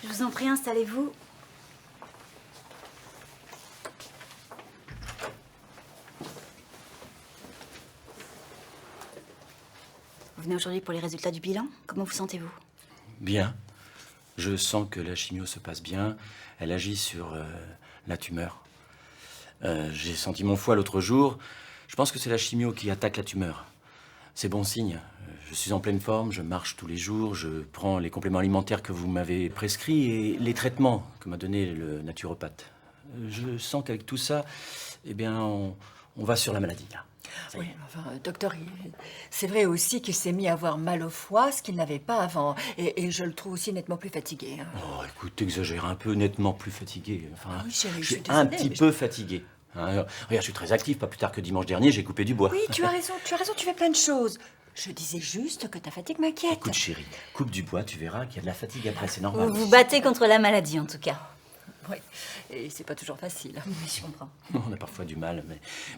Je vous en prie, installez-vous. Vous venez aujourd'hui pour les résultats du bilan. Comment vous sentez-vous? Bien. Je sens que la chimio se passe bien. Elle agit sur la tumeur. J'ai senti mon foie l'autre jour. Je pense que c'est la chimio qui attaque la tumeur. C'est bon signe. Je suis en pleine forme, je marche tous les jours, je prends les compléments alimentaires que vous m'avez prescrits et les traitements que m'a donné le naturopathe. Je sens qu'avec tout ça, eh bien, on va sur la maladie, là. Ça y Oui, est. enfin, docteur, c'est vrai aussi qu'il s'est mis à avoir mal au foie, ce qu'il n'avait pas avant. Et je le trouve aussi nettement plus fatigué. Hein. Oh, écoute, t'exagères un peu, nettement plus fatigué. Enfin, Ah oui, chérie, je je suis suis un désolée, petit mais peu fatigué. Hein, regarde, je suis très actif. Pas plus tard que dimanche dernier, j'ai coupé du bois. Oui, tu as raison, tu fais plein de choses. Je disais juste que ta fatigue m'inquiète. Écoute, chérie, coupe du bois, tu verras qu'il y a de la fatigue après, c'est normal. Vous vous battez contre la maladie, en tout cas. Oui, et c'est pas toujours facile. Oui, je comprends. On a parfois du mal,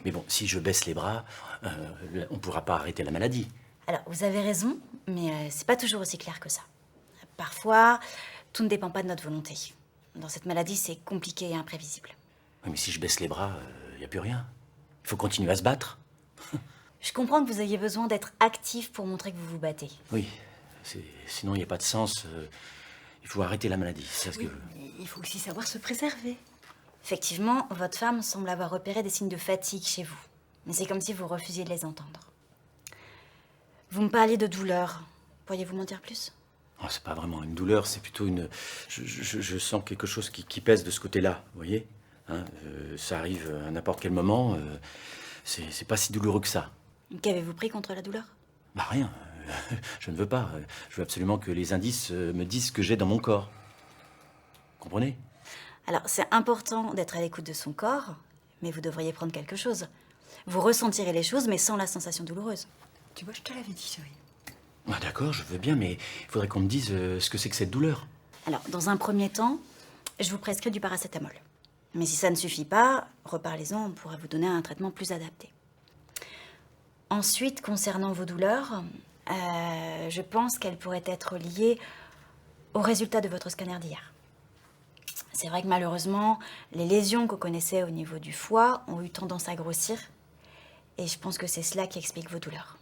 mais bon, si je baisse les bras, on ne pourra pas arrêter la maladie. Alors, vous avez raison, mais c'est pas toujours aussi clair que ça. Parfois, tout ne dépend pas de notre volonté. Dans cette maladie, c'est compliqué et imprévisible. Oui, mais si je baisse les bras, il n'y a plus rien. Il faut continuer à se battre. Je comprends que vous ayez besoin d'être actif pour montrer que vous vous battez. Oui, sinon il n'y a pas de sens. Il faut arrêter la maladie, c'est ce que... Mais il faut aussi savoir se préserver. Effectivement, votre femme semble avoir repéré des signes de fatigue chez vous. Mais c'est comme si vous refusiez de les entendre. Vous me parliez de douleur. Pourriez-vous m'en dire plus? Oh, c'est pas vraiment une douleur, c'est plutôt une... Je sens quelque chose qui pèse de ce côté-là, vous voyez, hein, ça arrive à n'importe quel moment. C'est pas si douloureux que ça. Qu'avez-vous pris contre la douleur? Bah rien, je ne veux pas. Je veux absolument que les indices me disent ce que j'ai dans mon corps. Comprenez? Alors, c'est important d'être à l'écoute de son corps, mais vous devriez prendre quelque chose. Vous ressentirez les choses, mais sans la sensation douloureuse. Tu vois, je te l'avais dit, chérie. Ah, d'accord, je veux bien, mais il faudrait qu'on me dise ce que c'est que cette douleur. Alors, dans un premier temps, je vous prescris du paracétamol. Mais si ça ne suffit pas, reparlez-en, on pourra vous donner un traitement plus adapté. Ensuite, concernant vos douleurs, je pense qu'elles pourraient être liées au résultat de votre scanner d'hier. C'est vrai que malheureusement, les lésions que vous connaissez au niveau du foie ont eu tendance à grossir. Et je pense que c'est cela qui explique vos douleurs.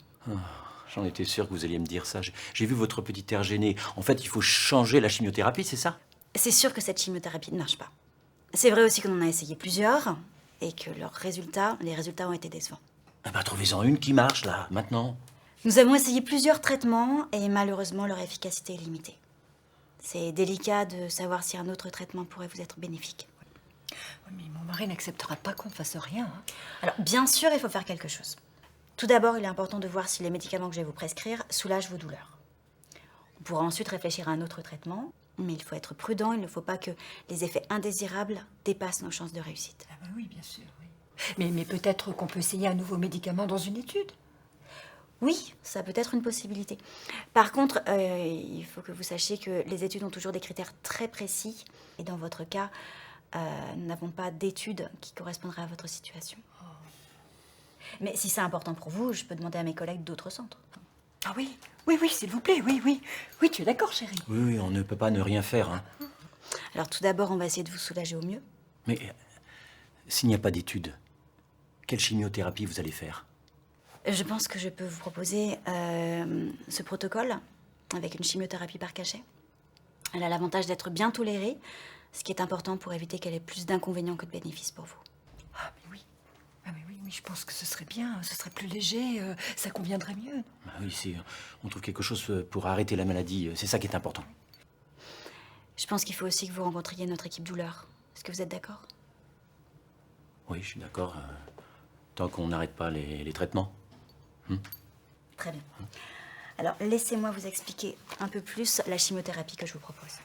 J'en étais sûr que vous alliez me dire ça. J'ai vu votre petit air gêné. En fait, il faut changer la chimiothérapie, c'est ça? C'est sûr que cette chimiothérapie ne marche pas. C'est vrai aussi qu'on en a essayé plusieurs et que les résultats ont été décevants. Eh ben, trouvez-en une qui marche, là, maintenant. Nous avons essayé plusieurs traitements et malheureusement leur efficacité est limitée. C'est délicat de savoir si un autre traitement pourrait vous être bénéfique. Oui, mais mon mari n'acceptera pas qu'on ne fasse rien. Hein. Alors, bien sûr, il faut faire quelque chose. Tout d'abord, il est important de voir si les médicaments que je vais vous prescrire soulagent vos douleurs. On pourra ensuite réfléchir à un autre traitement, mais il faut être prudent, il ne faut pas que les effets indésirables dépassent nos chances de réussite. Ah bah oui, bien sûr, oui. Mais peut-être qu'on peut essayer un nouveau médicament dans une étude. Oui, ça peut être une possibilité. Par contre, il faut que vous sachiez que les études ont toujours des critères très précis. Et dans votre cas, nous n'avons pas d'études qui correspondraient à votre situation. Mais si c'est important pour vous, je peux demander à mes collègues d'autres centres. Ah oui, s'il vous plaît, oui. Oui, tu es d'accord, chérie? Oui, on ne peut pas ne rien faire, hein. Alors tout d'abord, on va essayer de vous soulager au mieux. Mais s'il n'y a pas d'études, quelle chimiothérapie vous allez faire? Je pense que je peux vous proposer ce protocole avec une chimiothérapie par cachet. Elle a l'avantage d'être bien tolérée, ce qui est important pour éviter qu'elle ait plus d'inconvénients que de bénéfices pour vous. Ah mais oui. Oui, je pense que ce serait bien, ce serait plus léger, ça conviendrait mieux. Bah oui, si on trouve quelque chose pour arrêter la maladie, c'est ça qui est important. Je pense qu'il faut aussi que vous rencontriez notre équipe douleur. Est-ce que vous êtes d'accord? Oui, je suis d'accord, tant qu'on n'arrête pas les traitements. Très bien. Alors, laissez-moi vous expliquer un peu plus la chimiothérapie que je vous propose.